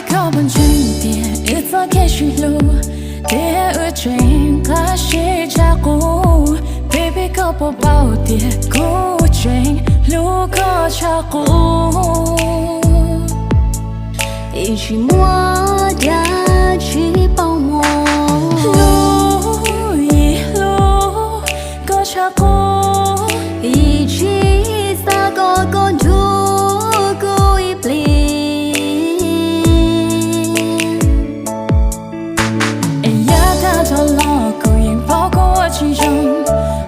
靠本圈点，一早开始路，第二圈开始加固 ，baby 靠不包点，固圈路靠加固，一起摸的去包膜，路一路靠加固，一起撒个公主。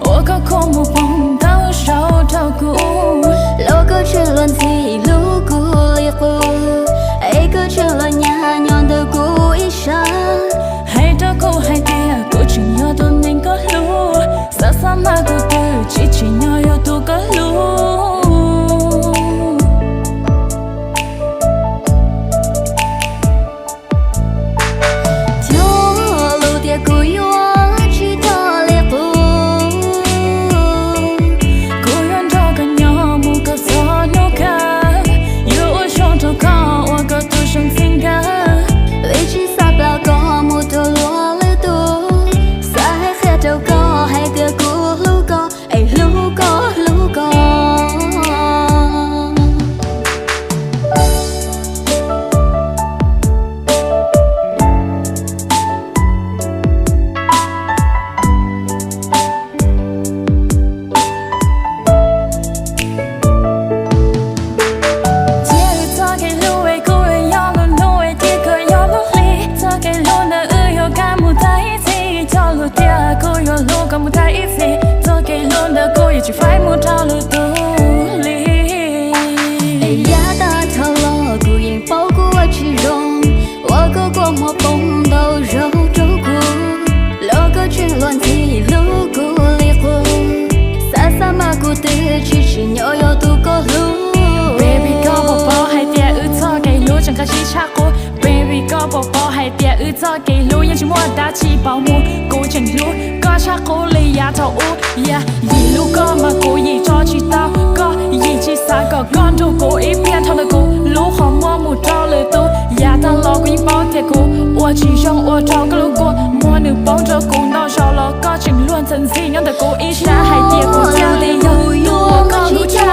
我可空不碰到手头骨，老个吃乱起路骨里糊，一个吃了nhà nhọn的骨一生，还得骨还得骨情要多能个路，啥啥嘛骨的，激情要多个路。 只phải một trao lưu tu li. Ya ta thao lo cô yên bao cô chỉ rong, wa cô qua một bông đầu râu trâu cô, lo cô chuyện loạn thì lu cô li cô, xa xa mà cô tự chỉ nhỏ yo tu cô lu. Baby có bỏ bỏ hai tia ư cho cái lu chẳng có chỉ chắc cô. Baby có bỏ bỏ hai tia ư cho cái lu nhưng chỉ muốn đã chỉ bảo mua cô chẳng lu có chắc cô li ya thầu u ya gì lu có mà cô gì cho chị tao có gì chỉ xa có con đâu cô ít biết thằng nào cô lu không mua một trâu lời tu ya ta lo cô những bao thiệt cô ua chỉ trong ua trâu cái lu cô mua nửa bao cho cô nào sau lo có chừng luôn thân gì nhưngแต่cô ít xa hai tia cô trao đi yo lu có lu cha